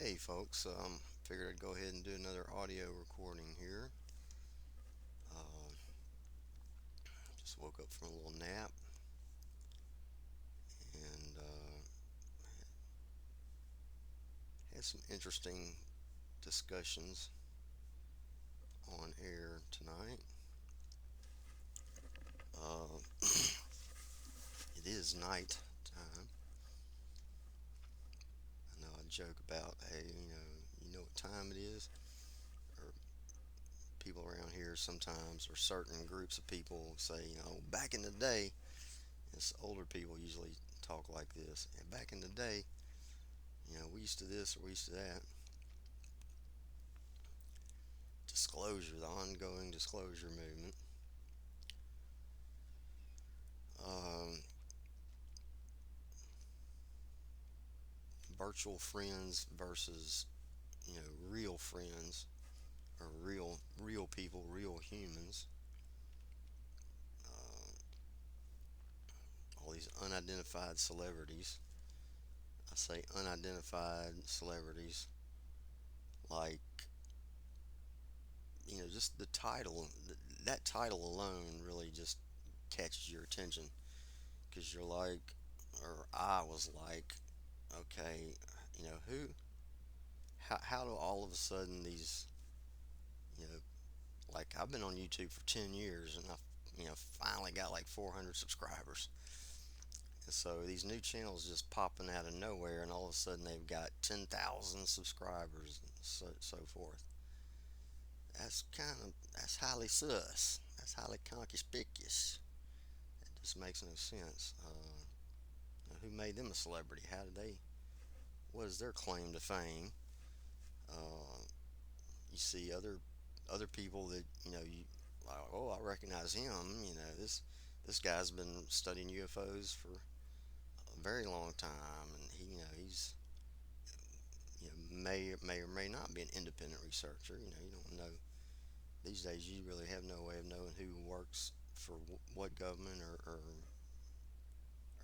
Hey folks, figured I'd go ahead and do another audio recording here. Uh, just woke up from a little nap and had some interesting discussions on air tonight. Uh, it is night time. I know I joke about, hey, you know what time it is? Or people around here sometimes, or certain groups of people say, back in the day, it's older people usually talk like this. And back in the day, we used to this or we used to that. Disclosure, the ongoing disclosure movement. Um, Virtual friends versus real friends or real people, real humans. Uh, all these unidentified celebrities. I say unidentified celebrities like just the title. That title alone really just catches your attention because you're like, or I was like, okay, who how do all of a sudden these, you know, like I've been on YouTube for 10 years and I finally got like 400 subscribers. And so these new channels just popping out of nowhere and all of a sudden they've got 10,000 subscribers and so forth. That's highly sus. That's highly conspicuous. It just makes no sense. Who made them a celebrity? How did they, what is their claim to fame? Uh, you see other people that you like, oh, I recognize him. This guy's been studying UFOs for a very long time, and he's may or may not be an independent researcher. You don't know these days. You really have no way of knowing who works for what government or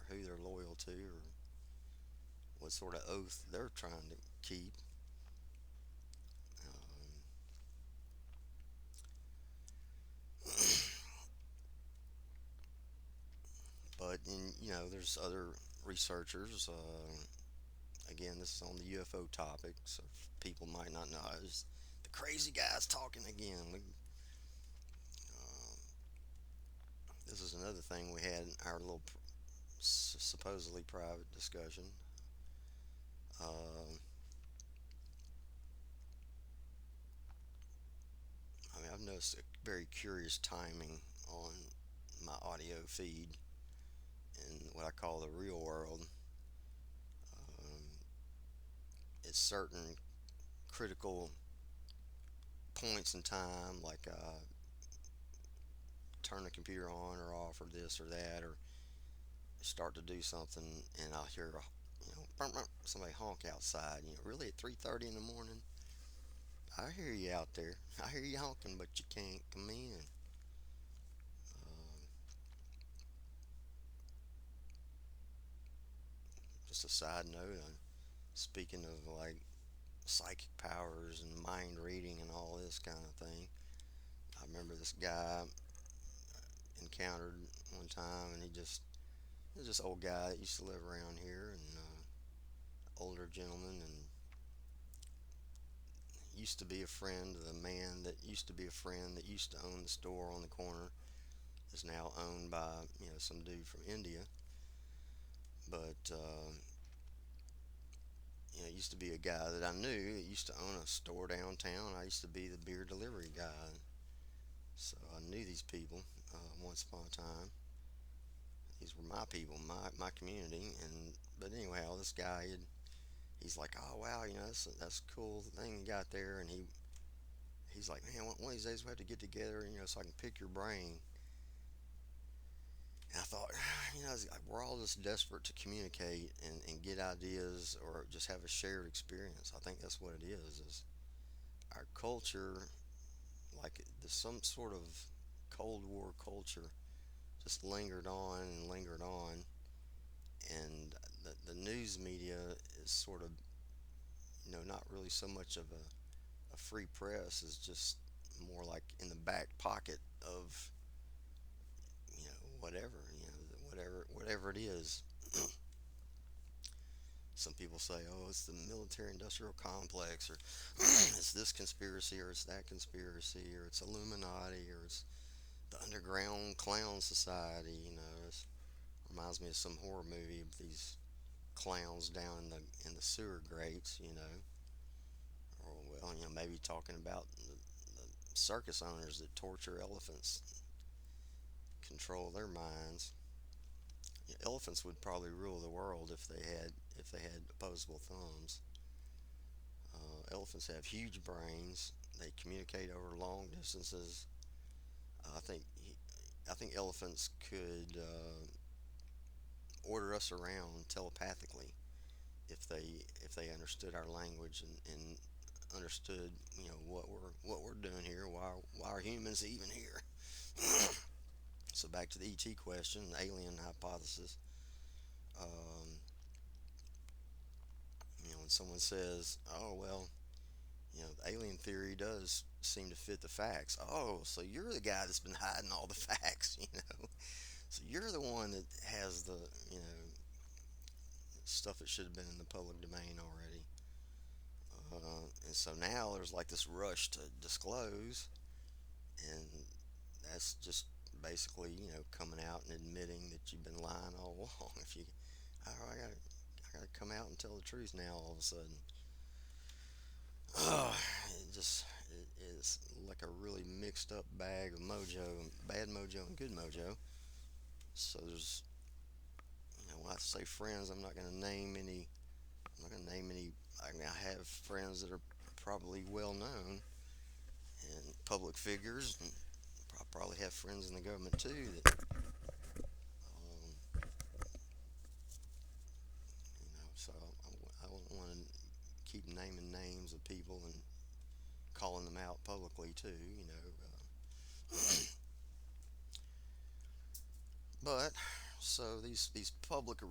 who they're loyal to or what sort of oath they're trying to keep. Um, but there's other researchers. Again, this is on the UFO topic, so people might not know. It's the crazy guy's talking again. This is another thing we had in our little supposedly private discussion. Uh, I've noticed a very curious timing on my audio feed in what I call the real world. Um, it's certain critical points in time, like turn the computer on or off, or this or that, or start to do something, and I'll hear somebody honk outside. Really at 3:30 in the morning. I hear you out there. I hear you honking, but you can't come in. Uh, just a side note. Speaking of like psychic powers and mind reading and all this kind of thing, I remember this guy encountered one time, and he was this old guy that used to live around here, and older gentleman, and used to be a friend of the man that used to be a friend that used to own the store on the corner. Is now owned by some dude from India, but it used to be a guy that I knew. He used to own a store downtown. I used to be the beer delivery guy, so I knew these people once upon a time. These were my people, my community, and but anyway, all this guy he's like, oh wow, that's a cool thing you got there, and he's like, man, one of these days we have to get together, so I can pick your brain. And I thought, like we're all just desperate to communicate and get ideas or just have a shared experience. I think that's what it is our culture, like there's some sort of Cold War culture, just lingered on and lingered on, and the news media is sort of not really so much of a free press as just more like in the back pocket of whatever whatever it is. Some people say, oh, it's the military industrial complex, or it's this conspiracy, or it's that conspiracy, or it's Illuminati, or it's the underground clown society. It reminds me of some horror movie of these clowns down in the sewer grates. Or well, maybe talking about the circus owners that torture elephants, control their minds. Elephants would probably rule the world if they had opposable thumbs. Elephants have huge brains. They communicate over long distances. I think I think elephants could order us around telepathically if they understood our language and understood what we're doing here. Why are humans even here? So back to the ET question, the alien hypothesis. Um, when someone says, "Oh well, the alien theory does seem to fit the facts." Oh, so you're the guy that's been hiding all the facts. So you're the one that has the you know stuff that should have been in the public domain already. And so now there's like this rush to disclose, and that's just basically coming out and admitting that you've been lying all along. If you, oh, I gotta come out and tell the truth now. All of a sudden, it is like a really mixed up bag of mojo, bad mojo and good mojo. So there's, when I say friends, I'm not gonna name any. I'm not gonna name any. I have friends that are probably well known and public figures, and I probably have friends in the government too that so I don't want to keep naming names of people and calling them out publicly too. But so these public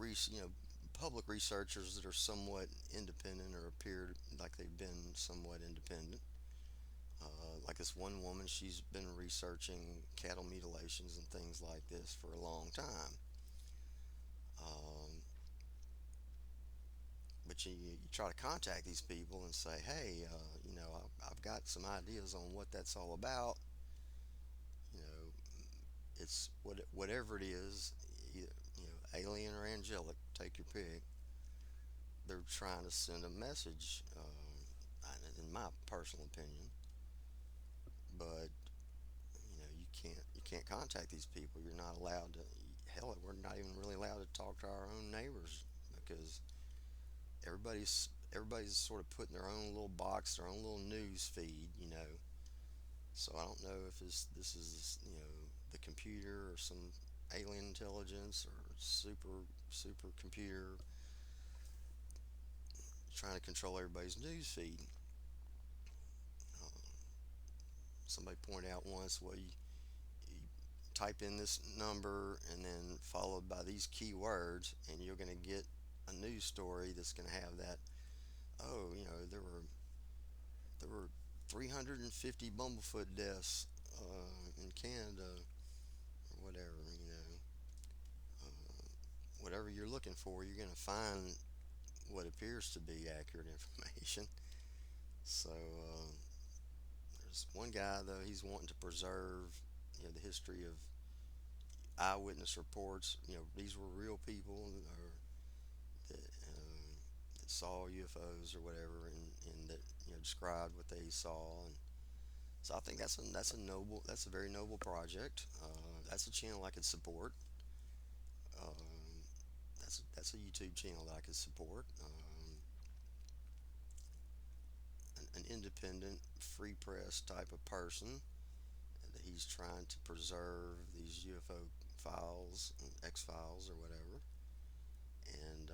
researchers that are somewhat independent or appear like they've been somewhat independent. Like this one woman, she's been researching cattle mutilations and things like this for a long time. Um, but you try to contact these people and say, hey, I've got some ideas on what that's all about. You know, it's whatever it is, alien or angelic, take your pick. They're trying to send a message, in my personal opinion. But you can't contact these people. You're not allowed to. Hell, we're not even really allowed to talk to our own neighbors because everybody's sort of put in their own little box, their own little news feed. So I don't know if this is the computer or some alien intelligence or super computer trying to control everybody's news feed. Uh, Somebody pointed out once, well, you type in this number and then followed by these keywords, and you're going to get a news story that's going to have that. Oh, there were 350 bumblefoot deaths in Canada, or whatever. Whatever you're looking for, you're going to find what appears to be accurate information. So there's one guy though, he's wanting to preserve the history of eyewitness reports. These were real people or that saw UFOs or whatever, and that described what they saw. And so I think that's a very noble project. That's a channel I could support. Um, that's a YouTube channel that I could support. An independent, free press type of person that he's trying to preserve these UFO files, X files, or whatever. And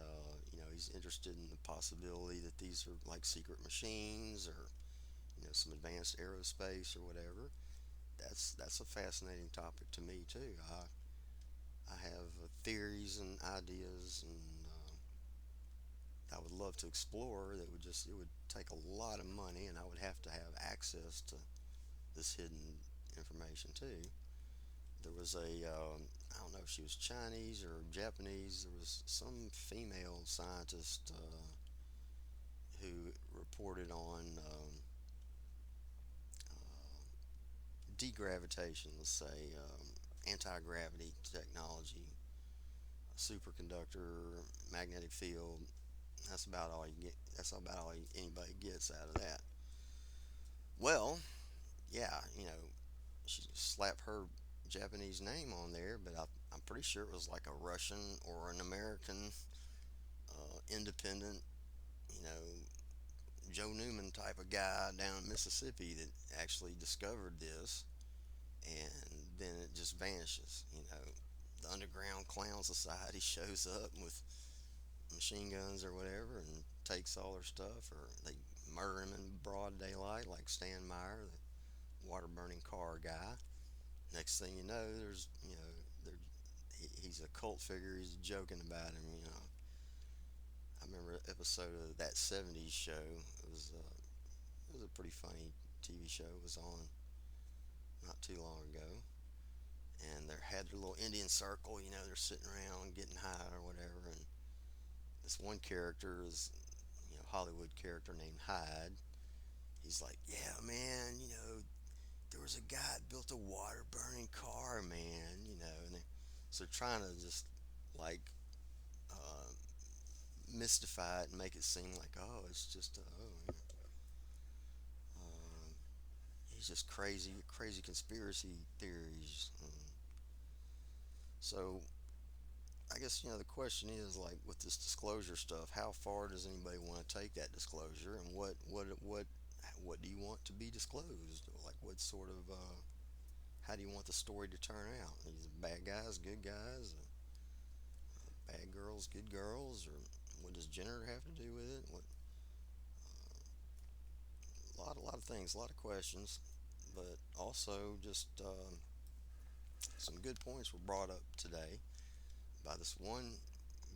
he's interested in the possibility that these are like secret machines or some advanced aerospace or whatever. That's a fascinating topic to me too. I have theories and ideas, and I would love to explore. That would just it would take a lot of money, and I would have to have access to this hidden information too. There was I don't know if she was Chinese or Japanese. There was some female scientist who reported on degravitation, let's say, anti-gravity technology, superconductor, magnetic field. That's about all you get. That's about all anybody gets out of that. Well, yeah, she slapped her Japanese name on there, but I'm pretty sure it was like a Russian or an American independent, you know, Joe Newman type of guy down in Mississippi that actually discovered this, and then it just vanishes. The underground clown society shows up with machine guns or whatever and takes all their stuff, or they murder him in broad daylight, like Stan Meyer, the water burning car guy. Next thing you know, he's a cult figure. He's joking about him. I remember an episode of that '70s show. It was a pretty funny TV show. It was on not too long ago, and they had their little Indian circle. They're sitting around getting high or whatever, and this one character is, Hollywood character named Hyde. He's like, yeah, man, there was a guy that built a water burning car, man, and so trying to just like uh, mystify it and make it seem like, oh, it's just, uh, he's just crazy, crazy conspiracy theories. So I guess the question is, like, with this disclosure stuff, how far does anybody want to take that disclosure, and what do you want to be disclosed? Like, what sort of how do you want the story to turn out? These bad guys, good guys, bad girls, good girls, or what does gender have to do with it? What a lot of things, a lot of questions, but also just some good points were brought up today by this one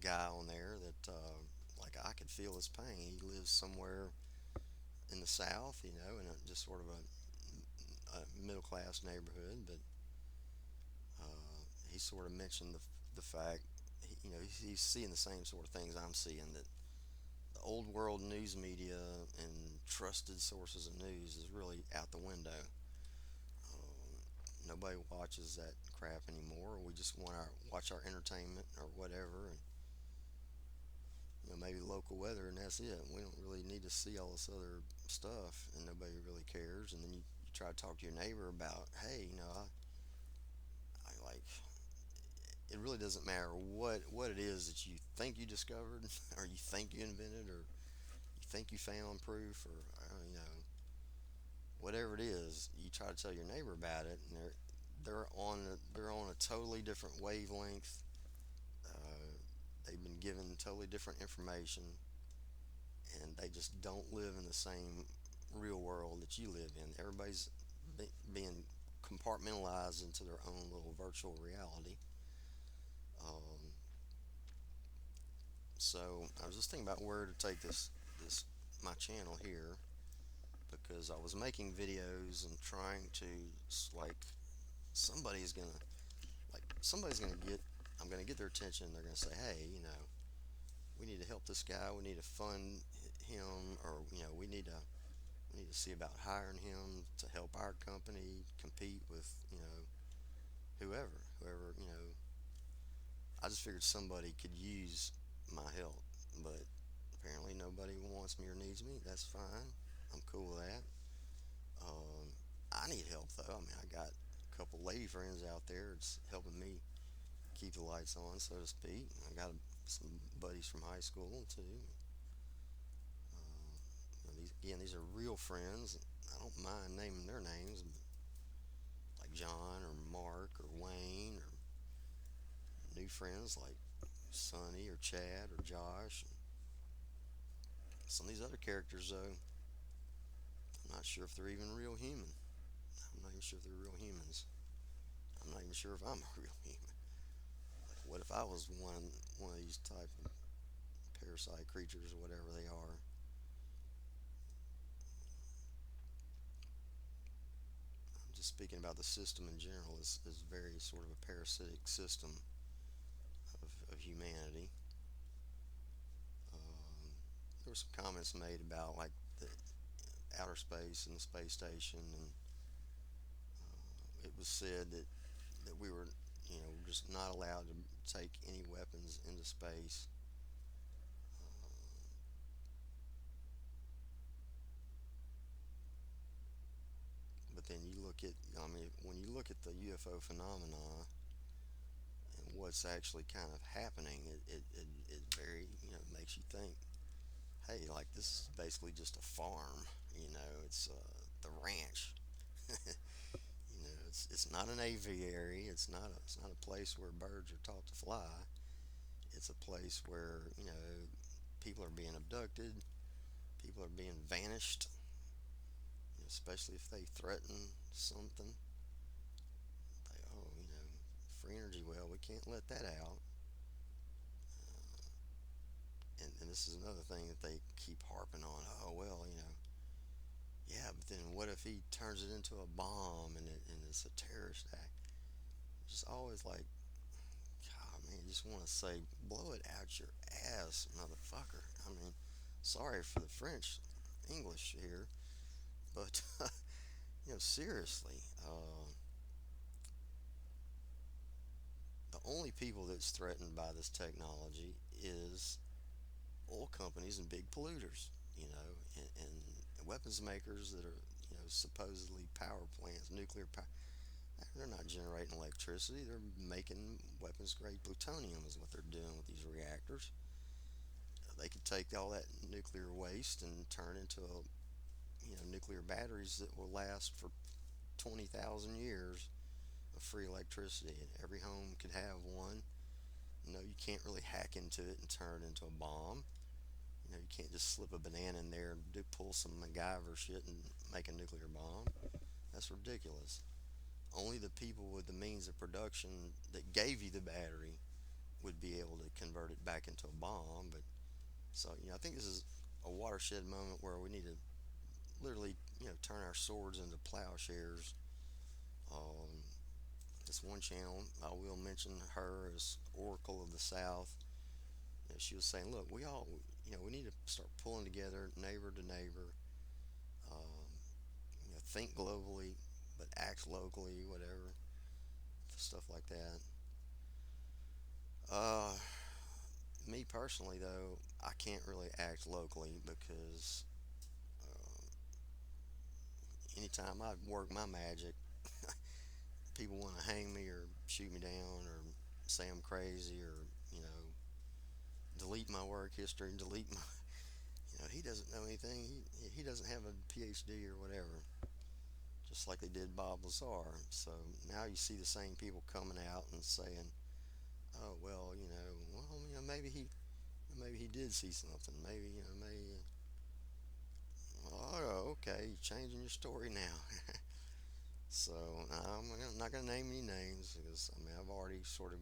guy on there that like I could feel his pain. He lives somewhere in the South, in just sort of a middle class neighborhood, but he sort of mentioned the fact, he's seeing the same sort of things I'm seeing, that the old world news media and trusted sources of news is really out the window. Nobody watches that crap anymore. We just want to watch our entertainment or whatever, and maybe local weather, and that's it. We don't really need to see all this other stuff, and nobody really cares. And then you try to talk to your neighbor about, hey, I like. It really doesn't matter what it is that you think you discovered, or you think you invented, or you think you found proof, or whatever it is. You try to tell your neighbor about it, and they're on a totally different wavelength. Uh, they've been given totally different information, and they just don't live in the same real world that you live in. Everybody's being compartmentalized into their own little virtual reality. Um, so I was just thinking about where to take this my channel here, because I was making videos and trying to, like, somebody's gonna somebody's gonna get I'm gonna get their attention. They're gonna say, hey, we need to help this guy. We need to fund him, or we need to see about hiring him to help our company compete with whoever. I just figured somebody could use my help, but apparently nobody wants me or needs me. That's fine. I'm cool with that. Um, I need help though. I mean, I got a couple lady friends out there that's helping me keep the lights on, so to speak. I got some buddies from high school too. These are real friends. I don't mind naming their names, but like John or Mark or Wayne, or new friends like Sonny or Chad or Josh. Some of these other characters, though, I'm not sure if they're even real human. I'm not even sure if they're real humans. I'm not even sure if I'm a real human. Like, what if I was one of these type of parasite creatures or whatever they are. I'm just speaking about the system in general is very sort of a parasitic system of humanity. Um, there were some comments made about like the outer space and the space station, and it was said that we were, just not allowed to take any weapons into space. But then you look at, I mean, when you look at the UFO phenomena and what's actually kind of happening, it very, makes you think, hey, like this is basically just a farm. It's the ranch. It's not an aviary. It's not a place where birds are taught to fly. It's a place where people are being abducted, people are being vanished, especially if they threaten something. They, oh, free energy. Well, we can't let that out. And this is another thing that they keep harping on. Oh well, yeah, but then what if he turns it into a bomb and it's a terrorist act? Just always like, God, man, you just want to say, blow it out your ass, motherfucker. I mean, sorry for the French English here, but seriously, the only people that's threatened by this technology is oil companies and big polluters, and weapons makers that are, supposedly power plants, nuclear power. They're not generating electricity. They're making weapons grade plutonium is what they're doing with these reactors. They could take all that nuclear waste and turn into nuclear batteries that will last for 20,000 years of free electricity, and every home could have one. You can't really hack into it and turn it into a bomb. You can't just slip a banana in there and pull some MacGyver shit and make a nuclear bomb. That's ridiculous. Only the people with the means of production that gave you the battery would be able to convert it back into a bomb. But so I think this is a watershed moment where we need to literally turn our swords into plowshares. Um, this one channel, I will mention her as Oracle of the South. She was saying, look, we all, we need to start pulling together, neighbor to neighbor. Um, think globally, but act locally, whatever stuff like that. Uh, Me personally, though, I can't really act locally because uh, anytime I work my magic, people want to hang me or shoot me down or say I'm crazy or delete my work history and delete my. He doesn't know anything. He doesn't have a PhD or whatever. Just like they did Bob Lazar. So now you see the same people coming out and saying, "Oh well, maybe he did see something. Maybe." Oh, okay, you're changing your story now. So I'm not gonna name any names because I mean I've already sort of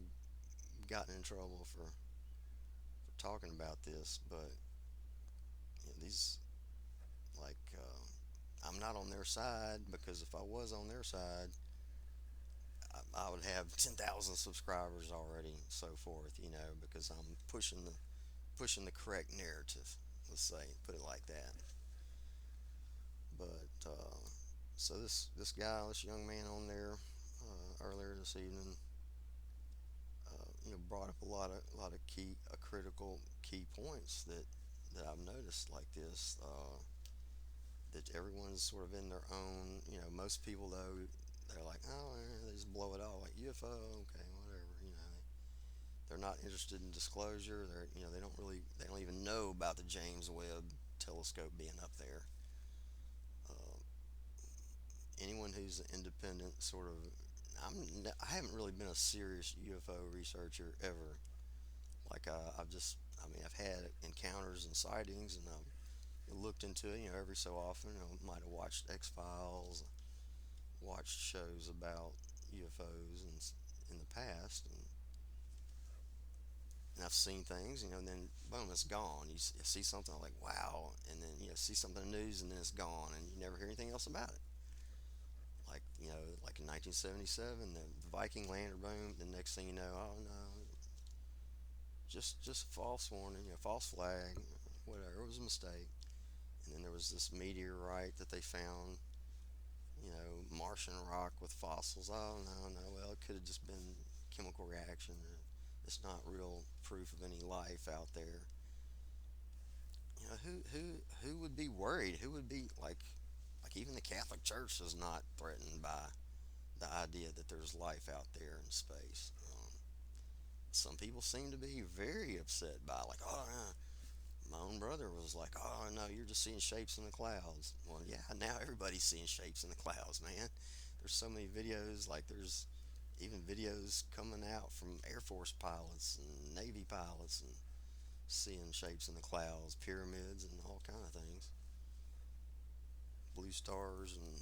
gotten in trouble for talking about this. But these like I'm not on their side because if I was on their side, I would have 10,000 subscribers already, and so forth. Because I'm pushing the correct narrative. Let's say, put it like that. But so this guy, this young man on there earlier this evening, brought up a lot of key, critical key points that I've noticed like this. That everyone's sort of in their own. Most people though, they're like, oh, they just blow it all like UFO, okay, whatever. They're not interested in disclosure. They don't even know about the James Webb telescope being up there. Uh, Anyone who's an independent sort of, I haven't really been a serious UFO researcher ever. Like I've had encounters and sightings, and I've looked into it. Every so often, might have watched X Files, watched shows about UFOs in the past, and And I've seen things, and then boom, it's gone. You see something like wow, and then see something in the news, and then it's gone, and you never hear anything else about it. Like in 1977, the Viking lander boom. The next thing you know, oh no, just false warning, false flag, whatever. It was a mistake. And then there was this meteorite that they found, Martian rock with fossils. Oh no, no. Well, it could have just been chemical reaction. It's not real proof of any life out there. Who would be worried? Who would be like even the Catholic Church is not threatened by the idea that there's life out there in space. Some people seem to be very upset by like, oh, my own brother was like, oh no, you're just seeing shapes in the clouds. Well, yeah, now everybody's seeing shapes in the clouds, man. There's so many videos. Like there's even videos coming out from Air Force pilots and Navy pilots and seeing shapes in the clouds, pyramids, and all kind of things. Blue stars and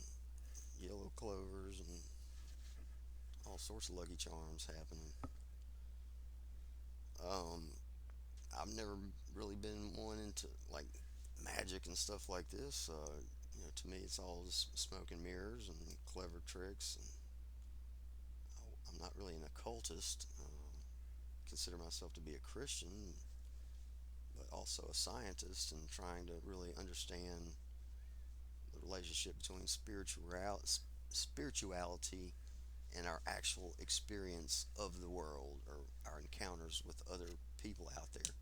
yellow clovers and all sorts of lucky charms happening. Um, I've never really been one into like magic and stuff like this. To me, it's all just smoke and mirrors and clever tricks. And I'm not really an occultist. Consider myself to be a Christian, but also a scientist and trying to really understand the relationship between spirituality and our actual experience of the world or our encounters with other people out there.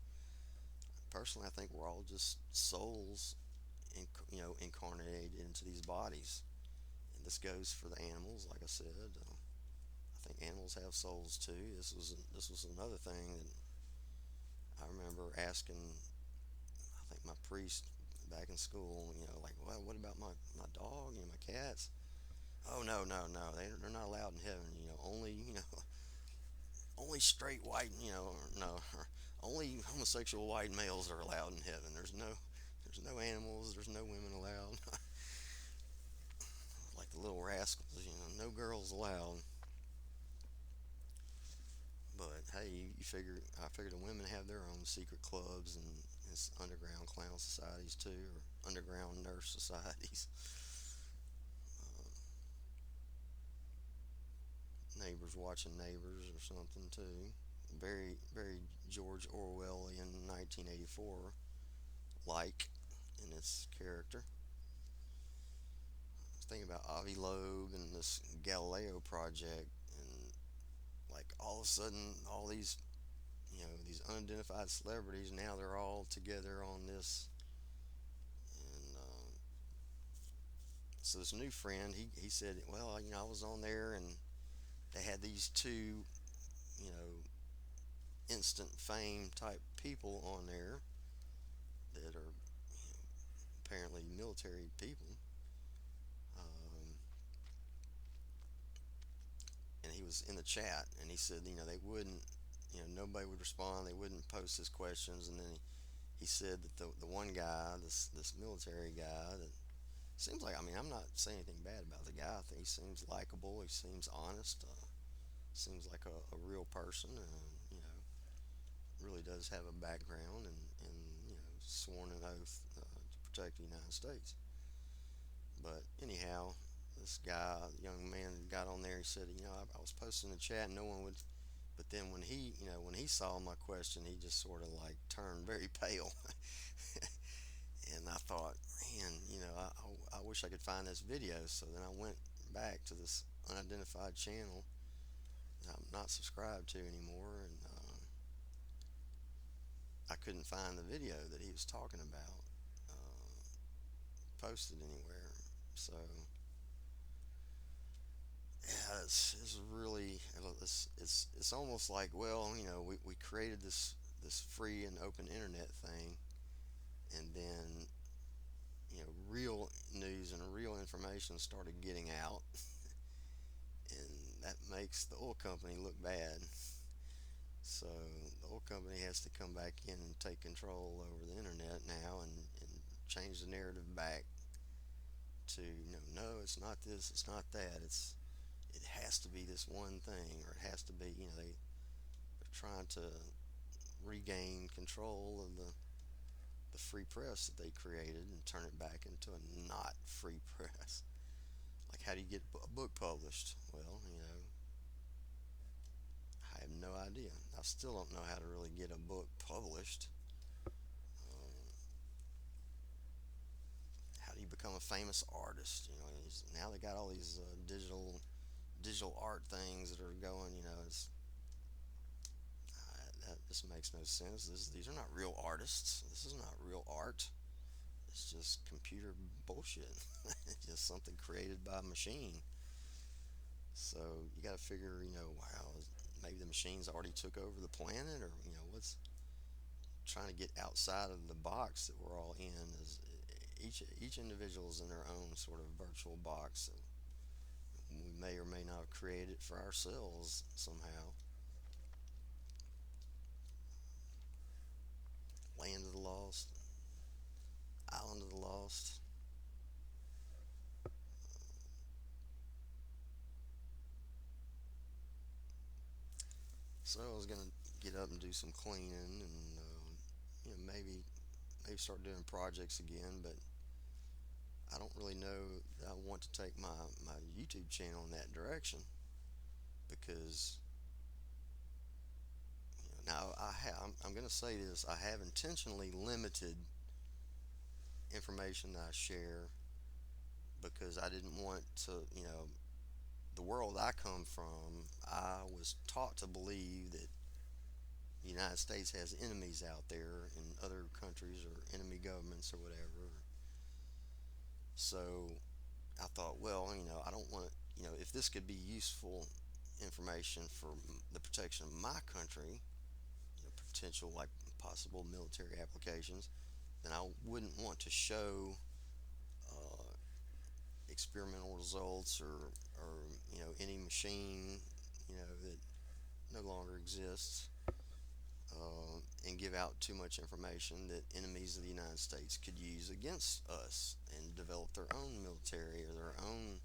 Personally, I think we're all just souls, incarnated into these bodies, and this goes for the animals. Like I said, I think animals have souls too. This was another thing that I remember asking. I think my priest back in school. Like, well, what about my dog? My cats? Oh no, no, no. They're not allowed in heaven. Only only straight white. Or no, or only homosexual white males are allowed in heaven. There's no animals. There's no women allowed. Like the little rascals. No girls allowed. But hey, I figure the women have their own secret clubs and it's underground clown societies too, or underground nurse societies. Uh, Neighbors watching neighbors or something too. Very, very George Orwellian 1984 like in its character. I was thinking about Avi Loeb and this Galileo project, and like all of a sudden, all these unidentified celebrities now they're all together on this, and so this new friend he said, well, I was on there and they had these two, you know, instant fame type people on there that are apparently military people. Um, and he was in the chat and he said, they wouldn't, nobody would respond. They wouldn't post his questions. And then he said that the one guy, this military guy, that seems like, I mean, I'm not saying anything bad about the guy. I think he seems likable. He seems honest. Seems like a real person, and really does have a background and sworn an oath to protect the United States. But anyhow, this guy, young man, got on there. He said, I was posting in the chat, and no one would. But then when he saw my question, he just sort of like turned very pale. And I thought, man, I wish I could find this video. So then I went back to this unidentified channel that I'm not subscribed to anymore, and I couldn't find the video that he was talking about posted anywhere. So yeah, it's really it's almost like, well, we created this free and open internet thing, and then real news and real information started getting out, and that makes the oil company look bad. So the oil company has to come back in and take control over the internet now and change the narrative back to no, it's not this, it's not that, it has to be this one thing, or it has to be they're trying to regain control of the free press that they created and turn it back into a not free press. Like, how do you get a book published? Well, I have no idea. I still don't know how to really get a book published. How do you become a famous artist? Now they got all these digital art things that are going. That just makes no sense. These are not real artists. This is not real art. It's just computer bullshit. It's just something created by a machine. So you got to figure, wow, maybe the machines already took over the planet, or what's trying to get outside of the box that we're all in. Is each individual is in their own sort of virtual box that we may or may not have created for ourselves somehow. Land of the Lost, Island of the Lost. So I was gonna get up and do some cleaning, and maybe start doing projects again. But I don't really know that I want to take my YouTube channel in that direction, because now I'm gonna say this: I have intentionally limited information that I share, because I didn't want to, the world I come from, I was taught to believe that the United States has enemies out there in other countries, or enemy governments, or whatever. So I thought, well, I don't want to, if this could be useful information for the protection of my country, potential like possible military applications, then I wouldn't want to show uh, experimental results, or any machine that no longer exists, and give out too much information that enemies of the United States could use against us and develop their own military or their own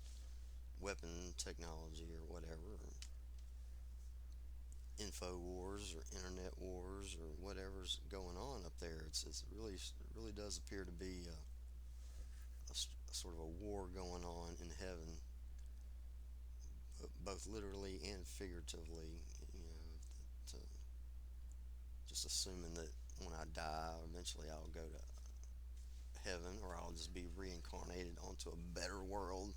weapon technology or whatever, or info wars or internet wars or whatever's going on up there. It really does appear to be a sort of a war going on in heaven, both literally and figuratively. To, just assuming that when I die, eventually I'll go to heaven, or I'll just be reincarnated onto a better world,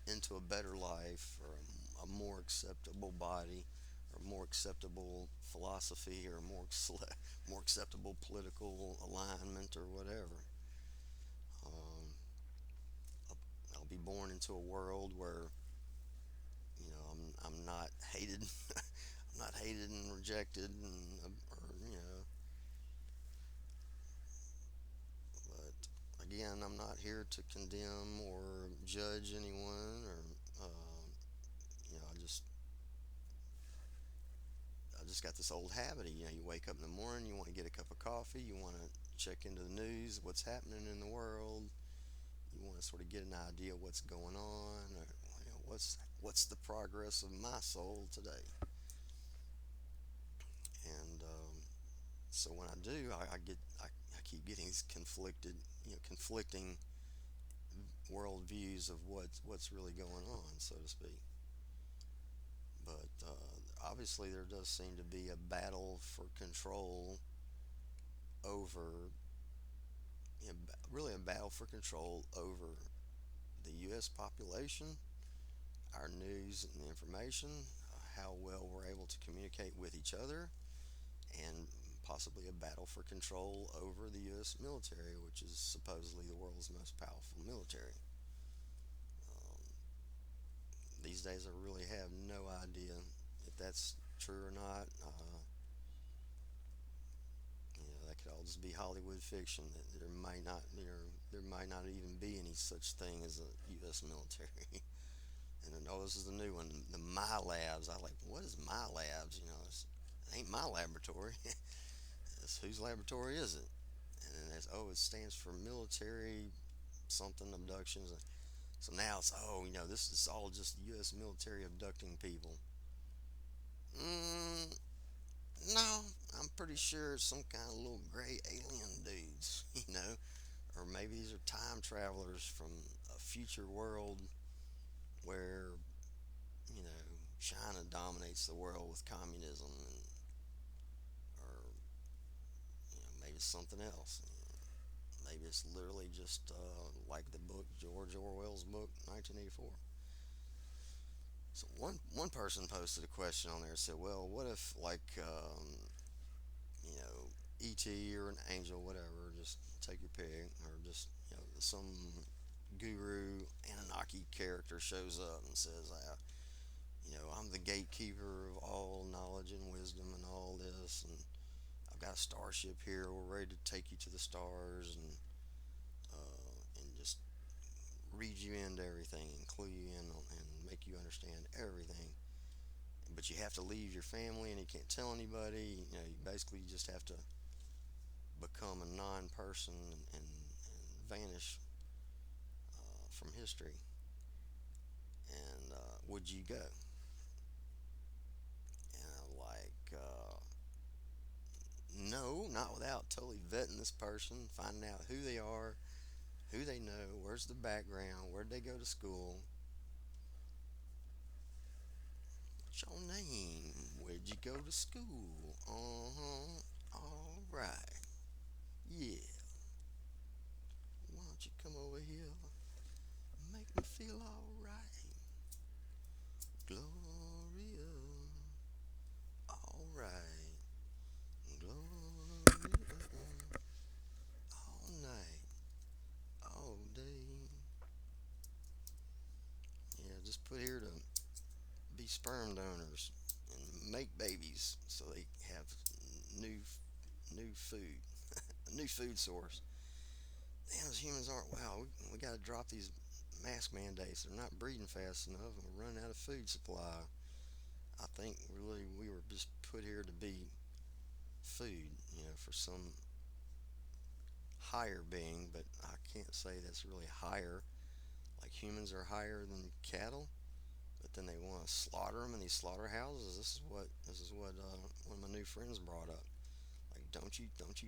into a better life, or a more acceptable body, or more acceptable philosophy, or more acceptable political alignment, or whatever. Um, I'll be born into a world where I'm not hated. I'm not hated and rejected, or but again, I'm not here to condemn or judge anyone, or I just got this old habit. You wake up in the morning, you want to get a cup of coffee, you want to check into the news, what's happening in the world. You want to sort of get an idea of what's going on, or what's the progress of my soul today. And so when I do, I keep getting these conflicting worldviews of what's really going on, so to speak. But obviously, there does seem to be a battle for control over, really a battle for control over the U.S. population, our news and information, how well we're able to communicate with each other, and possibly a battle for control over the U.S. military, which is supposedly the world's most powerful military. Um, these days, I really have no idea if that's true or not. That could all just be Hollywood fiction. That there might not even be any such thing as a U.S. military. And then, oh, this is the new one, the My Labs. I like, what is My Labs? It ain't my laboratory. It's whose laboratory is it? And then it stands for military something abductions. So now it's, this is all just U.S. military abducting people. Mm, No, I'm pretty sure it's some kind of little gray alien dudes, or maybe these are time travelers from a future world where, China dominates the world with communism, or maybe it's something else. Maybe it's literally just like the book George Orwell's book, 1984. So one person posted a question on there and said, "Well, what if ET or an angel, whatever, just take your pick, or just some guru Anunnaki character shows up and says, I'm the gatekeeper of all knowledge and wisdom and all this, and I've got a starship here. We're ready to take you to the stars and just read you into everything and clue you in and make you understand everything. But you have to leave your family and you can't tell anybody. You basically just have to become a non-person and vanish from history. And would you go?" And I'm like, no, not without totally vetting this person, finding out who they are, who they know, where's the background, where'd they go to school, what's your name, where'd you go to school, all right, yeah, why don't you come over here, make me feel all right, Gloria, all right, Gloria, all night, all day, yeah, just put here to be sperm donors and make babies so they have new new food, a new food source. Damn, as humans aren't wow. We got to drop these mask mandates. They're not breeding fast enough, and we're running out of food supply. I think really we were just put here to be food, for some higher being, but I can't say that's really higher. Like humans are higher than cattle, but then they want to slaughter them in these slaughterhouses. This is what one of my new friends brought up. Like, don't you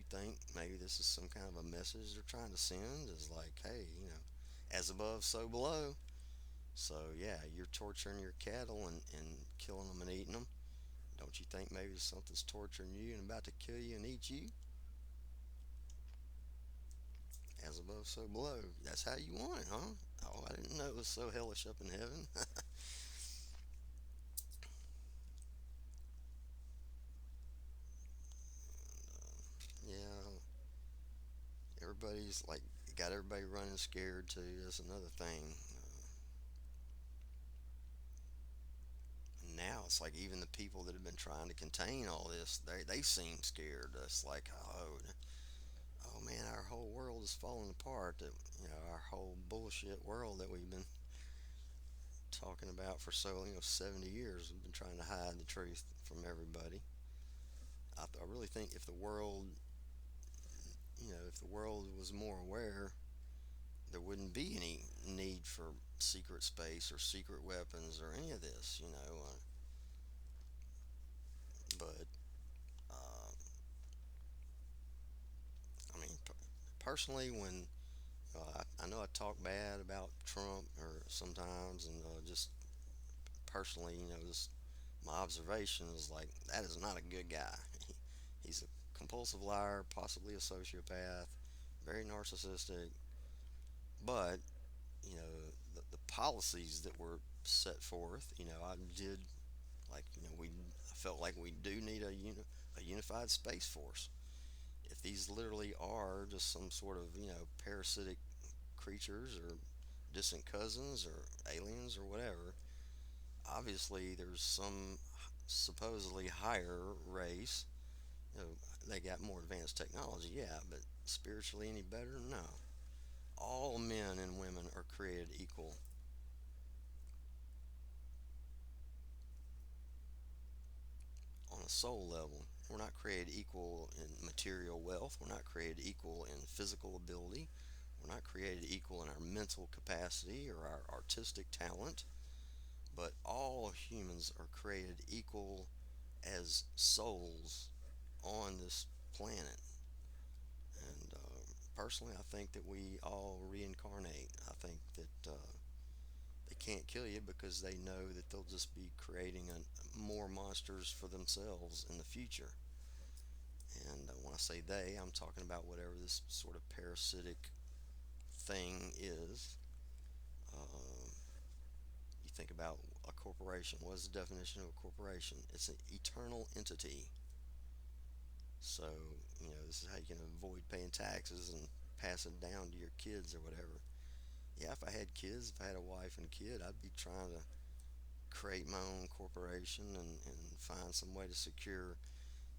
think maybe this is some kind of a message they're trying to send? Is like, hey, as above, so below. So yeah, you're torturing your cattle and killing them and eating them. Don't you think maybe something's torturing you and about to kill you and eat you? As above, so below. That's how you want it, huh? Oh, I didn't know it was so hellish up in heaven. Yeah, everybody's like got everybody running scared too. That's another thing. Now it's like even the people that have been trying to contain all this, they seem scared. It's like, oh man, our whole world is falling apart. That our whole bullshit world that we've been talking about for 70 years. We've been trying to hide the truth from everybody. I really think if the world was more aware, there wouldn't be any need for secret space or secret weapons or any of this. But uh, I mean, personally, when I know I talk bad about Trump or sometimes, and just personally, just my observation is like that is not a good guy. He's a compulsive liar, possibly a sociopath, very narcissistic. But the policies that were set forth, I did like I felt like we do need a unified space force. If these literally are just some sort of parasitic creatures or distant cousins or aliens or whatever, obviously there's some supposedly higher race. You know, they got more advanced technology, yeah, but spiritually any better? No. All men and women are created equal on a soul level. We're not created equal in material wealth. We're not created equal in physical ability. We're not created equal in our mental capacity or our artistic talent. But all humans are created equal as souls on this planet. And personally, I think that we all reincarnate. I think that they can't kill you because they know that they'll just be creating more monsters for themselves in the future. And when I say they, I'm talking about whatever this sort of parasitic thing is. Um, you think about a corporation. What is the definition of a corporation? It's an eternal entity. So, this is how you can avoid paying taxes and pass it down to your kids or whatever. Yeah, if I had kids, if I had a wife and kid, I'd be trying to create my own corporation and find some way to secure.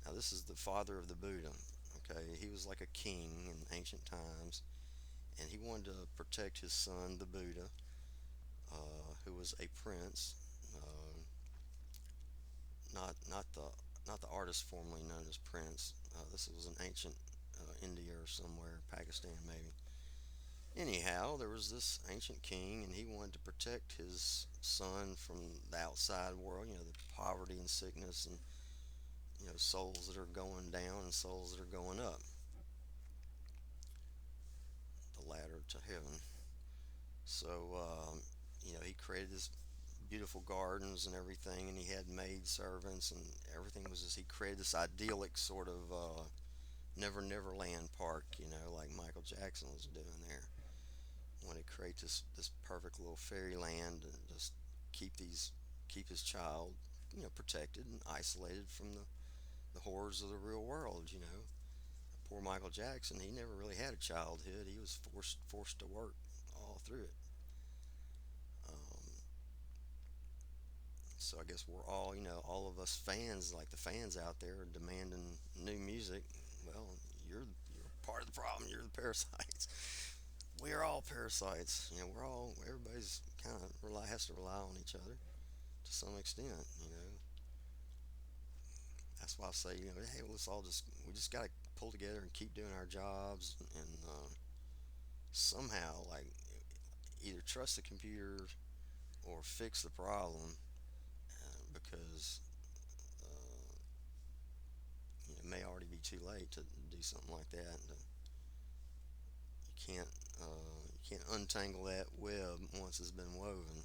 Now, this is the father of the Buddha. Okay, he was like a king in ancient times, and he wanted to protect his son, the Buddha, who was a prince, not the artist formerly known as Prince. This was in ancient India or somewhere, Pakistan maybe. Anyhow, there was this ancient king, and he wanted to protect his son from the outside world, the poverty and sickness, and souls that are going down and souls that are going up, the ladder to heaven. So, he created this beautiful gardens and everything, and he had maid servants, and everything was just, he created this idyllic sort of Never Land Park, like Michael Jackson was doing there. When he creates this perfect little fairyland and just keep his child, protected and isolated from the horrors of the real world. Poor Michael Jackson, he never really had a childhood. He was forced to work all through it. Um, so I guess we're all, all of us fans, like the fans out there, are demanding new music. Well, you're part of the problem. You're the parasites. We are all parasites. Everybody's kind of has to rely on each other to some extent. That's why I say, hey, we just got to pull together and keep doing our jobs and somehow, like, either trust the computer or fix the problem, because it may already be too late to do something like that. And, you can't untangle that web once it's been woven.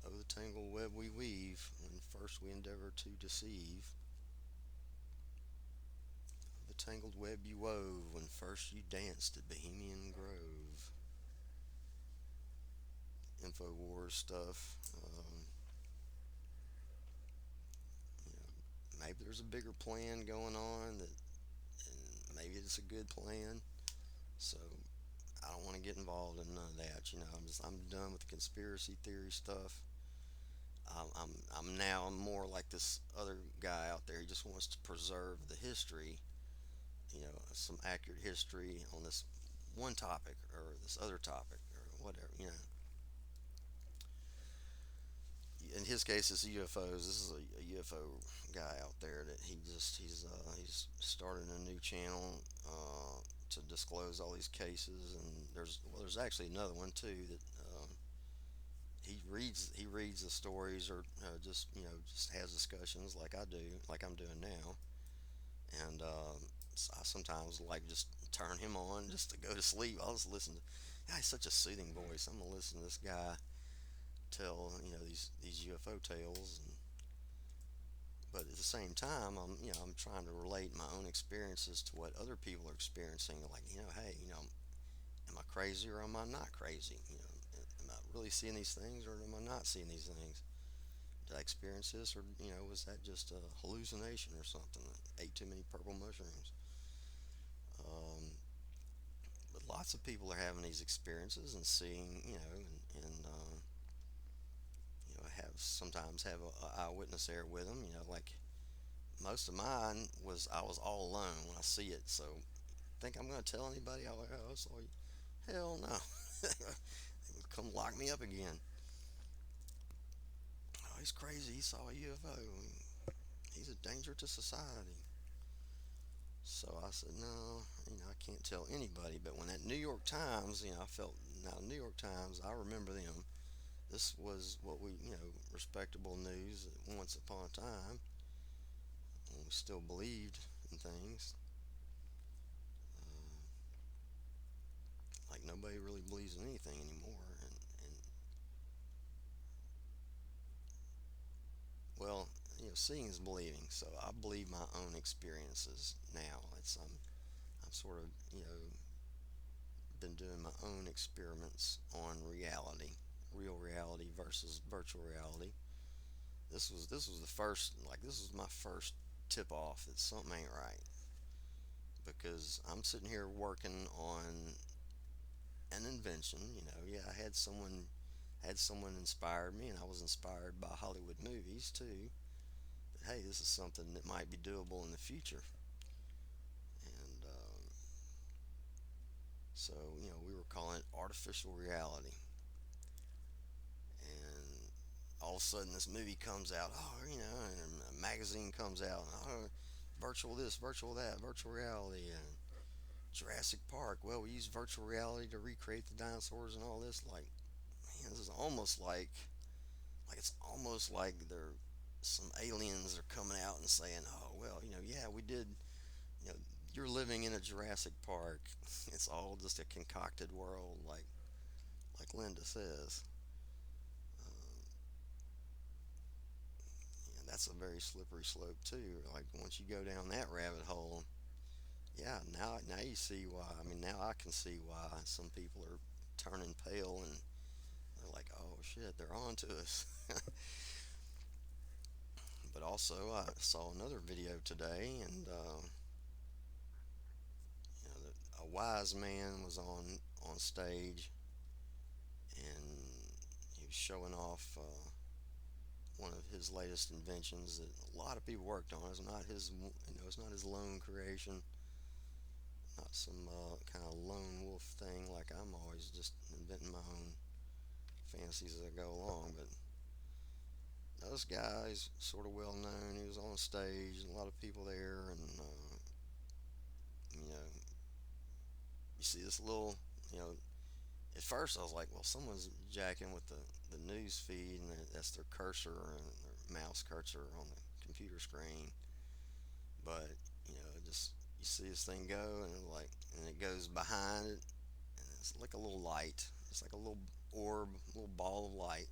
Oh, the tangled web we weave when first we endeavor to deceive. The tangled web you wove when first you danced at Bohemian Grove. Infowars stuff. Maybe there's a bigger plan going on and maybe it's a good plan. So I don't want to get involved in none of that. I'm done with the conspiracy theory stuff. I'm more like this other guy out there. He just wants to preserve the history, some accurate history on this one topic or this other topic or whatever. In his case, it's UFOs. This is a UFO guy out there that he's started a new channel to disclose all these cases. And there's actually another one too that he reads the stories or just has discussions like I do, like I'm doing now. And I sometimes like just turn him on just to go to sleep. I'll just listen to. Yeah, he's such a soothing voice. I'm gonna listen to this guy tell these UFO tales. But at the same time, I'm trying to relate my own experiences to what other people are experiencing. Like, hey, am I crazy or am I not crazy? Am I really seeing these things or am I not seeing these things? Did I experience this, or was that just a hallucination or something? I ate too many purple mushrooms. Um, but lots of people are having these experiences and seeing, and have sometimes have a eyewitness there with them. Like most of mine was I was all alone when I see it. So think I'm going to tell anybody? I saw you. Hell no. They would come lock me up again. Oh, he's crazy. He saw a UFO. He's a danger to society. So I said, no, I can't tell anybody. But when that New York Times, I felt, now New York Times, I remember them. This was what we, respectable news once upon a time. we still believed in things. Uh, like nobody really believes in anything anymore. And well, seeing is believing. So I believe my own experiences now. I'm sort of been doing my own experiments on reality, real reality versus virtual reality. This was the first, like, this was my first tip off that something ain't right, because I'm sitting here working on an invention. Yeah, I had someone inspired me, and I was inspired by Hollywood movies too. That, hey, this is something that might be doable in the future. And so we were calling it artificial reality. And all of a sudden, this movie comes out. Oh, and a magazine comes out. Oh, virtual this, virtual that, virtual reality, and Jurassic Park. Well, we use virtual reality to recreate the dinosaurs and all this. Like, man, this is almost like it's almost like they're some aliens are coming out and saying, "Oh, well, yeah, we did. You know, you're living in a Jurassic Park. It's all just a concocted world, like Linda says." And that's a very slippery slope too. Like once you go down that rabbit hole, yeah, now you see why. I mean, now I can see why some people are turning pale and they're like, "Oh shit, they're on to us." But also, I saw another video today, and a wise man was on stage, and he was showing off one of his latest inventions that a lot of people worked on. It's not his lone creation, not some kind of lone wolf thing. Like I'm always just inventing my own fantasies as I go along. But this guy is sort of well known. He was on stage, and a lot of people there, and you know, you see this little, you know, at first I was like, well, someone's jacking with the news feed, and that's their cursor and their mouse cursor on the computer screen. But just you see this thing go, and it goes behind it, and it's like a little light. It's like a little orb, a little ball of light,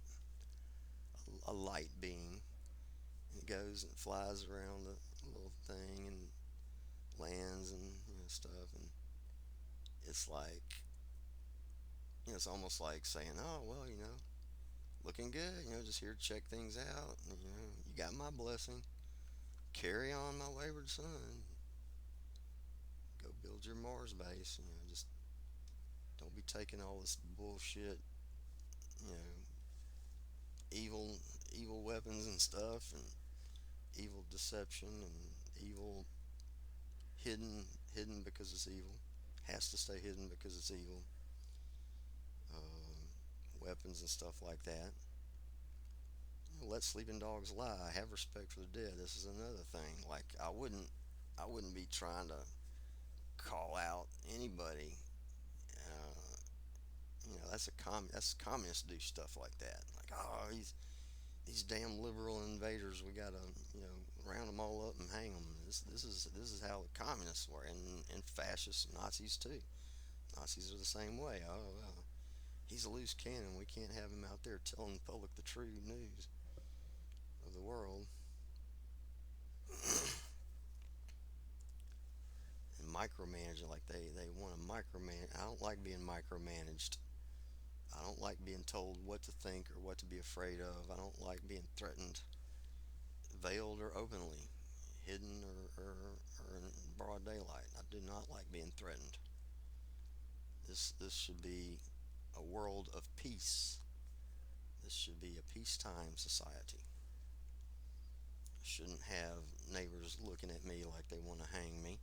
a light beam. And it goes and flies around the little thing and lands and stuff, and it's like it's almost like saying, oh well, looking good, just here to check things out. You got my blessing. Carry on, my wayward son. Go build your Mars base. Just don't be taking all this bullshit, you know, evil, evil weapons and stuff, and evil deception and evil hidden because it's evil. Has to stay hidden because it's evil. Weapons and stuff like that. Let sleeping dogs lie. Have respect for the dead. This is another thing. Like I wouldn't be trying to call out anybody. Uh, that's communists do stuff like that. Like, oh, these damn liberal invaders. We gotta round them all up and hang them. This is how the communists were, and fascists, Nazis too. Nazis are the same way. Oh well, he's a loose cannon. We can't have him out there telling the public the true news of the world. And micromanaging, like they want to micromanage. I don't like being micromanaged. I don't like being told what to think or what to be afraid of. I don't like being threatened, veiled or openly, hidden or in broad daylight. I do not like being threatened. This should be a world of peace. This should be a peacetime society. I shouldn't have neighbors looking at me like they want to hang me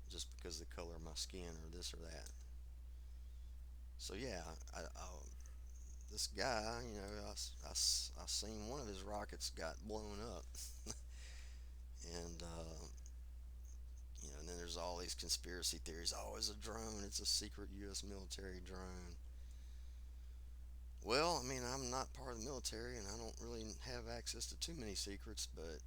just because of the color of my skin or this or that. So yeah, this guy, I seen one of his rockets got blown up, and and then there's all these conspiracy theories. Oh, it's a drone. It's a secret U.S. military drone. Well, I mean, I'm not part of the military, and I don't really have access to too many secrets. But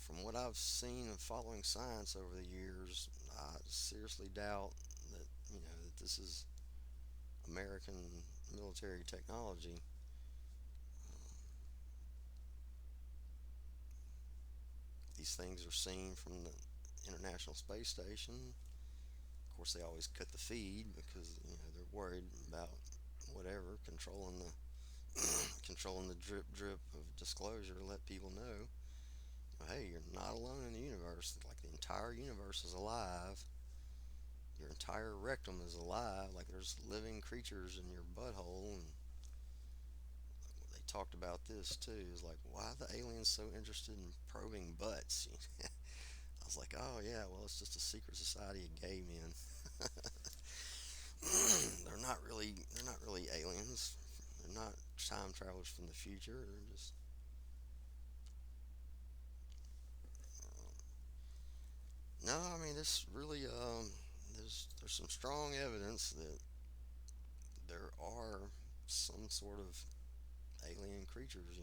from what I've seen of following science over the years, I seriously doubt that that this is American military technology. These things are seen from the International Space Station. Of course, they always cut the feed because they're worried about whatever controlling the drip drip of disclosure to let people know, hey, you're not alone in the universe. Like the entire universe is alive. Your entire rectum is alive. Like there's living creatures in your butthole. And they talked about this too. Is like, why are the aliens so interested in probing butts? I was like, oh yeah, well it's just a secret society of gay men. they're not really aliens. They're not time travelers from the future. They're just no. I mean, this really there's some strong evidence that there are some sort of alien creatures.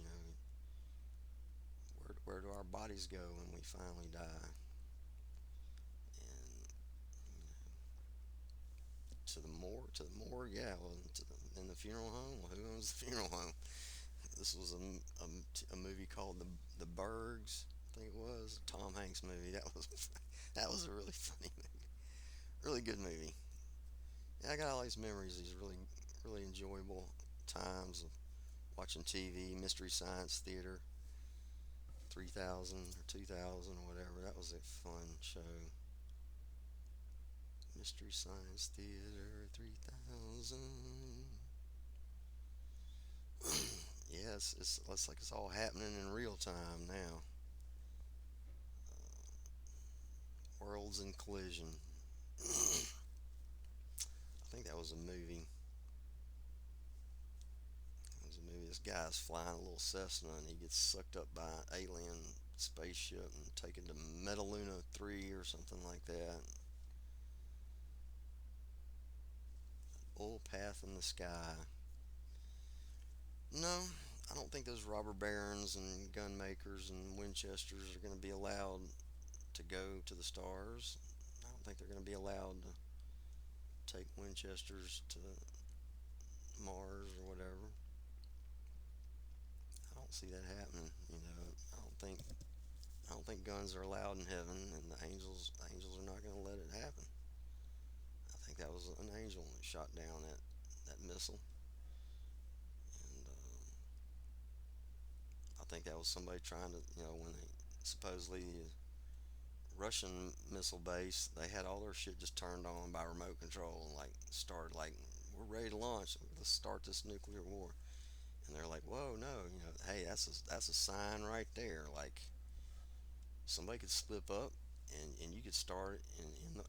Where do our bodies go when we finally die? And to the morgue, yeah. Well, in the funeral home. Well, who owns the funeral home? This was a movie called the Bergs. I think it was a Tom Hanks movie. That was a really funny movie, really good movie. Yeah, I got all these memories, these really enjoyable times of watching TV, Mystery Science Theater 3000 or 2000 or whatever. That was a fun show. Mystery Science Theater 3000. Yeah, it's like it's all happening in real time now. Worlds in collision. I think that was a movie. It was a movie. This guy's flying a little Cessna and he gets sucked up by an alien spaceship and taken to Metaluna 3 or something like that. Old path in the sky. No, I don't think those robber barons and gun makers and Winchesters are going to be allowed to go to the stars. I don't think they're going to be allowed to take Winchesters to Mars or whatever. I don't see that happening. I don't think guns are allowed in heaven, and the angels are not going to let it happen. I think that was an angel that shot down that missile, and I think that was somebody trying to, when they supposedly Russian missile base, they had all their shit just turned on by remote control and like started like, we're ready to launch. Let's start this nuclear war. And they're like, whoa, no, hey, that's a sign right there. Like somebody could slip up, and you could start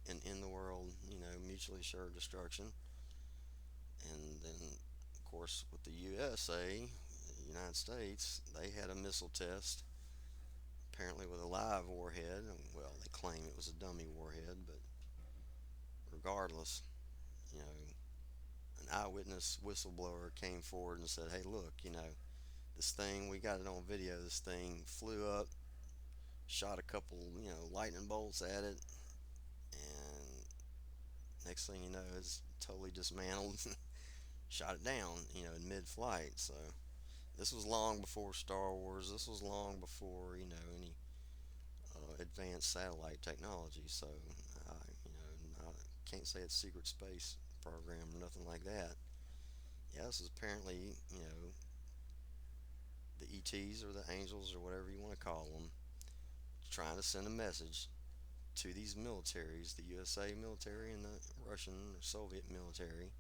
in the world, mutually assured destruction. And then, of course, with the USA, the United States, they had a missile test, apparently with a live warhead. Well, they claim it was a dummy warhead, but regardless, you know, an eyewitness whistleblower came forward and said, hey, look, this thing, we got it on video. This thing flew up, shot a couple, lightning bolts at it, and next thing you know, it's totally dismantled, shot it down, in mid-flight. So this was long before Star Wars. This was long before, any advanced satellite technology. So, I can't say it's secret space program or nothing like that. Yeah, this is apparently, the ETs or the angels or whatever you want to call them, trying to send a message to these militaries, the USA military and the Russian or Soviet military.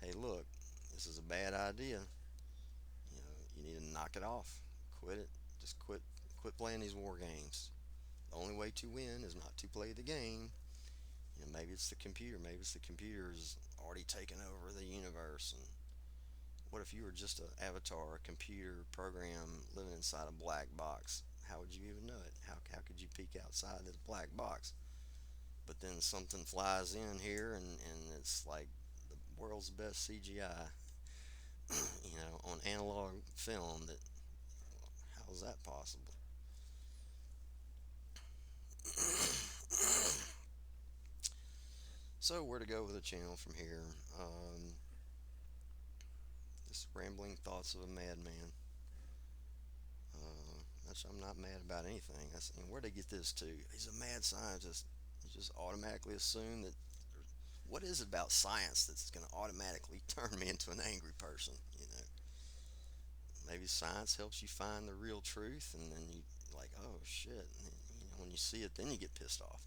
Hey, look, this is a bad idea. You need to knock it off. Quit it. Just quit playing these war games. The only way to win is not to play the game. Maybe it's the computer. Maybe it's the computer's already taken over the universe. And what if you were just an avatar, a computer program living inside a black box? How would you even know it? How could you peek outside this black box? But then something flies in here, and it's like the world's best CGI, on analog film. How is that possible? So, where to go with the channel from here? Just rambling thoughts of a madman. I'm not mad about anything. Where'd they get this to? He's a mad scientist. You just automatically assume that. What is it about science that's going to automatically turn me into an angry person? Maybe science helps you find the real truth, and then you like, oh shit. And when you see it, then you get pissed off.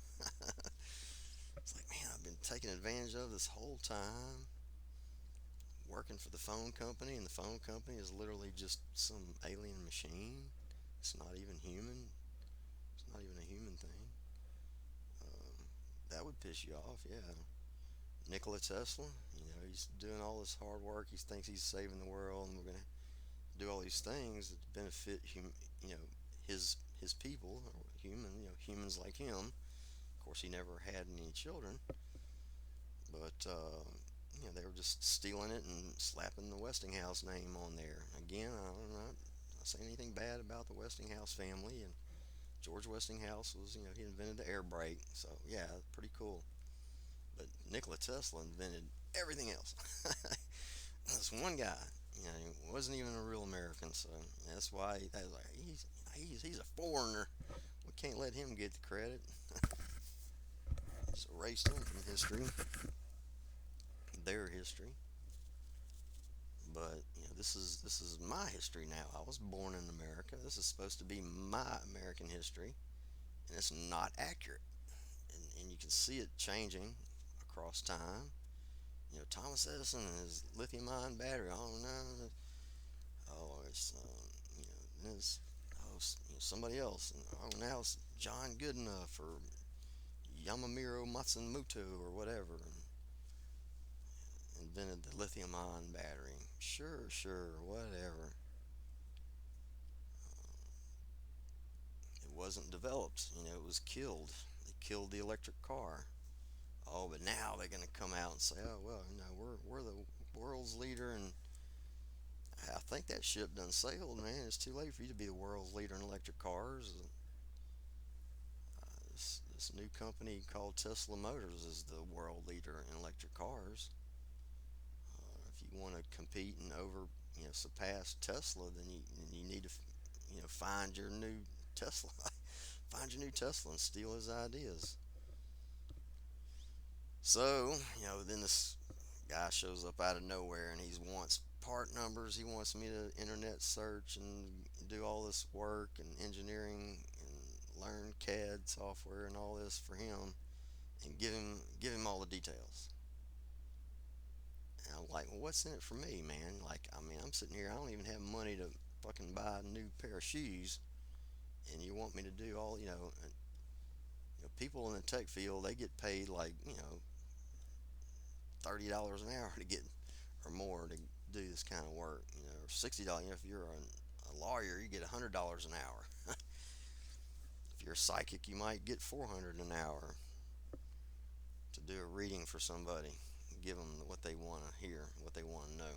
It's like, man, I've been taken advantage of this whole time, working for the phone company, and the phone company is literally just some alien machine. It's not even human. It's not even a human thing. That would piss you off, yeah. Nikola Tesla, he's doing all this hard work. He thinks he's saving the world, and we're gonna do all these things that benefit you know, his people or humans like him. Of course, he never had any children, but they were just stealing it and slapping the Westinghouse name on there. Again, I don't know. Not saying anything bad about the Westinghouse family, and George Westinghouse was, he invented the air brake, so yeah, pretty cool. But Nikola Tesla invented everything else. This one guy, he wasn't even a real American, so that's why he's a foreigner. We can't let him get the credit. Just erased him from history, their history. But this is my history now. I was born in America. This is supposed to be my American history, and it's not accurate. And you can see it changing across time. Thomas Edison and his lithium-ion battery. Oh no, oh it's it's somebody else. And, oh, now it's John Goodenough or Yamamiro Matsumoto or whatever invented the lithium-ion battery. Sure, sure, whatever. It wasn't developed. It was killed. They killed the electric car. Oh, but now they're going to come out and say, oh well, we're the world's leader, and I think that ship done sailed, man. It's too late for you to be the world's leader in electric cars. This new company called Tesla Motors is the world leader in electric cars. If you want to compete and surpass Tesla, then you need to find your new Tesla, find your new Tesla and steal his ideas. So then this guy shows up out of nowhere and he wants part numbers. He wants me to internet search and do all this work and engineering and learn CAD software and all this for him and give him all the details. And I'm like, well, what's in it for me, man? Like, I mean, I'm sitting here, I don't even have money to fucking buy a new pair of shoes, and you want me to do all, people in the tech field, they get paid like, $30 an hour to get, or more to do this kind of work, or $60. If you're a lawyer, you get $100 an hour. If you're a psychic, you might get 400 an hour to do a reading for somebody, give them what they want to hear, what they want to know.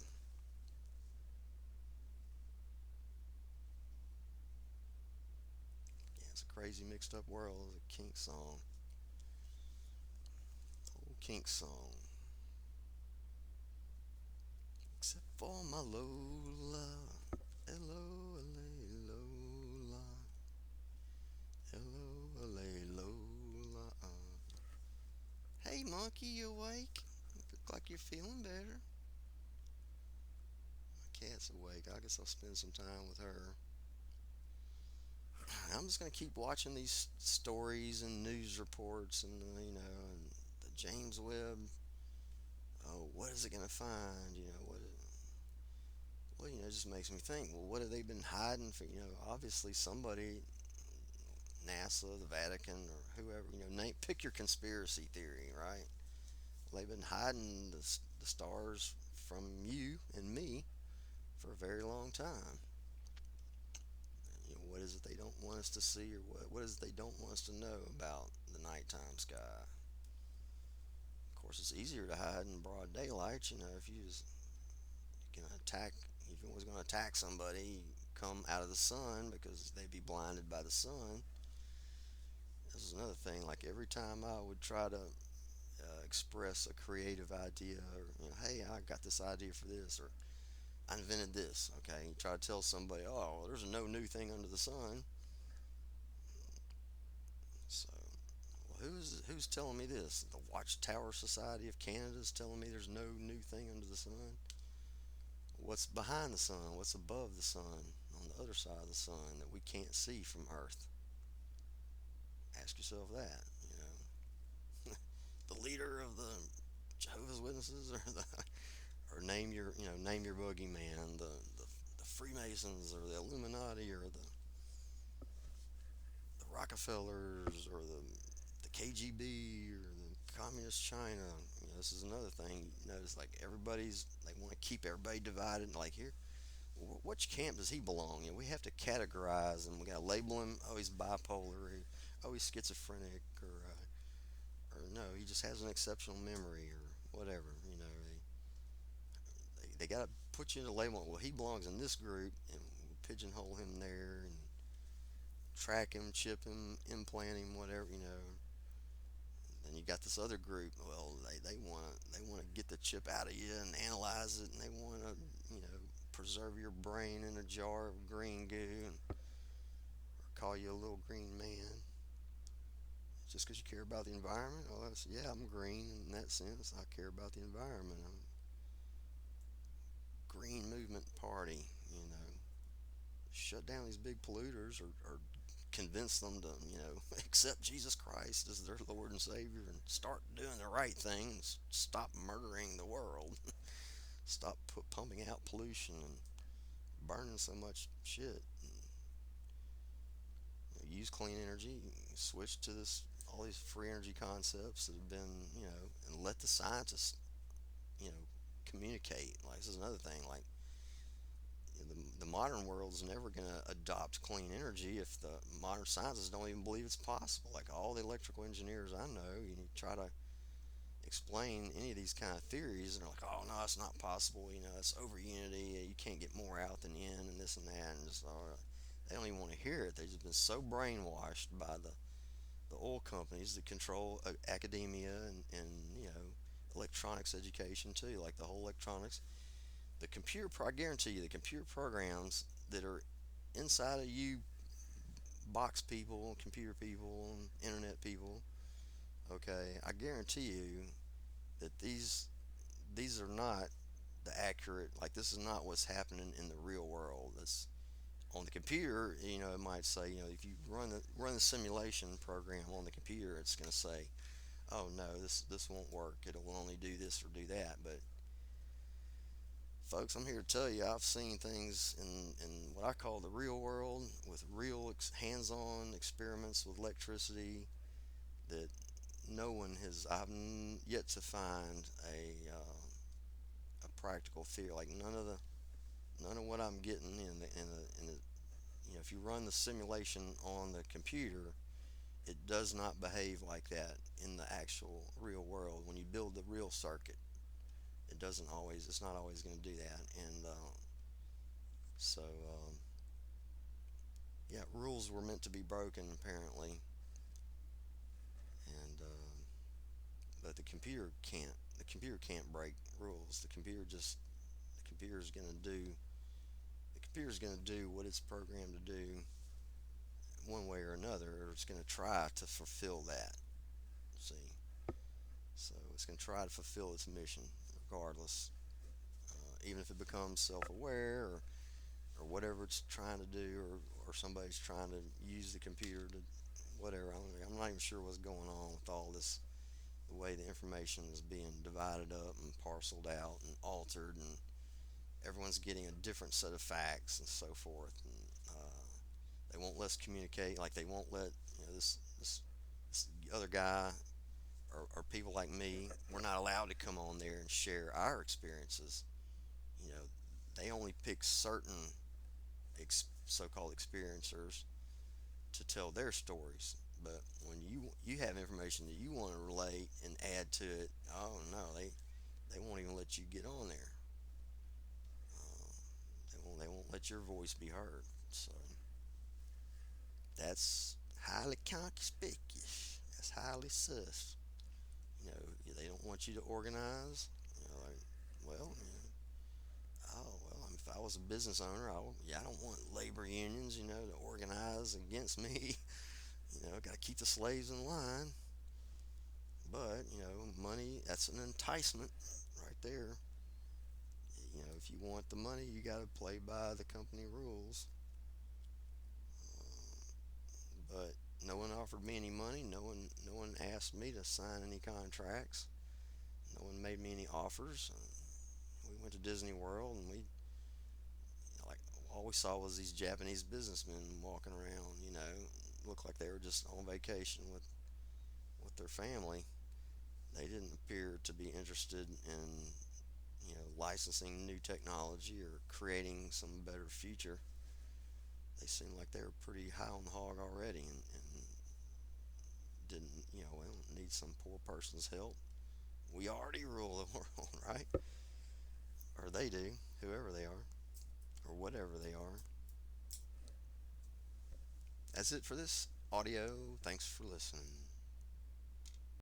Yeah, it's a crazy mixed up world. It's a kink song, old kink song. Except for my Lola, Lola, Lola. Hey, monkey, you awake? Look like you're feeling better. My cat's awake. I guess I'll spend some time with her. I'm just gonna keep watching these stories and news reports, and and the James Webb. Oh, what is it gonna find? Well, it just makes me think. Well, what have they been hiding for? Obviously somebody, NASA, the Vatican, or whoever. Pick your conspiracy theory, right? Well, they've been hiding the stars from you and me for a very long time. What is it they don't want us to see, or what is it they don't want us to know about the nighttime sky? Of course, it's easier to hide in broad daylight. If you can attack, if you was going to attack somebody, come out of the sun because they'd be blinded by the sun. This is another thing. Like every time I would try to express a creative idea, or hey, I got this idea for this, or I invented this. Okay, you try to tell somebody, oh, there's no new thing under the sun. So, well, who's telling me this? The Watchtower Society of Canada is telling me there's no new thing under the sun. What's behind the sun? What's above the sun? On the other side of the sun that we can't see from Earth? Ask yourself that. The leader of the Jehovah's Witnesses, or name your boogeyman, the Freemasons, or the Illuminati, or the Rockefellers, or the KGB, or the Communist China. This is another thing. Notice, like, they want to keep everybody divided. Like, here, which camp does he belong in? We have to categorize him. We got to label him. Oh, he's bipolar. Oh, he's schizophrenic, or no, he just has an exceptional memory, or whatever. They got to put you in a label. Well, he belongs in this group, and we'll pigeonhole him there, and track him, chip him, implant him, whatever. Then you got this other group. Well, they want to get the chip out of you and analyze it, and they want to preserve your brain in a jar of green goo, or call you a little green man just because you care about the environment. Oh, yeah, I'm green in that sense. I care about the environment. I'm green movement party. Shut down these big polluters, or convince them to accept Jesus Christ as their Lord and Savior, and start doing the right thing, and stop murdering the world. Stop pumping out pollution and burning so much shit. Use clean energy. Switch to this all these free energy concepts that have been and let the scientists you know communicate. Like, this is another thing. Like, the modern world is never going to adopt clean energy if the modern scientists don't even believe it's possible. Like, all the electrical engineers I know, try to explain any of these kind of theories, and they're like, oh no, it's not possible. It's over unity. You can't get more out than in, and this and that, and just they don't even want to hear it. They've just been so brainwashed by the oil companies that control academia, and electronics education too. Like, the whole electronics, I guarantee you, the computer programs that are inside of you, box people, computer people, and internet people. Okay, I guarantee you that these are not the accurate. Like, this is not what's happening in the real world. That's on the computer. It might say, if you run the simulation program on the computer, it's going to say, oh no, this won't work. It will only do this or do that. But folks, I'm here to tell you, I've seen things in what I call the real world, with real hands-on experiments with electricity, that no one has. I've yet to find a practical theory. Like, none of what I'm getting in the if you run the simulation on the computer, it does not behave like that in the actual real world. When you build the real circuit, it's not always going to do that. And so yeah, rules were meant to be broken, apparently. And but the computer can't break rules. Computer's going to do the computer's going to do what it's programmed to do, one way or another, or it's going to try to fulfill that. See, so it's going to try to fulfill its mission regardless, even if it becomes self-aware, or whatever it's trying to do, or somebody's trying to use the computer to whatever. I'm not even sure what's going on with all this, the way the information is being divided up and parceled out and altered, and everyone's getting a different set of facts and so forth. And they won't let us communicate. Like, they won't let this other guy, or people like me. We're not allowed to come on there and share our experiences. You know, they only pick certain so-called experiencers to tell their stories. But when you have information that you want to relate and add to it, oh no, they won't even let you get on there. They won't let your voice be heard. So that's highly conspicuous. That's highly sus. They don't want you to organize. Like, well, oh well, if I was a business owner, I don't want labor unions, to organize against me. Got to keep the slaves in line. But money, that's an enticement right there. If you want the money, you got to play by the company rules. But no one offered me any money. No one asked me to sign any contracts. No one made me any offers. We went to Disney World, and we like all we saw was these Japanese businessmen walking around. Looked like they were just on vacation with their family. They didn't appear to be interested in licensing new technology or creating some better future. They seemed like they were pretty high on the hog already, and didn't we don't need some poor person's help. We already rule the world, right? Or they do, whoever they are, or whatever they are. That's it for this audio. Thanks for listening.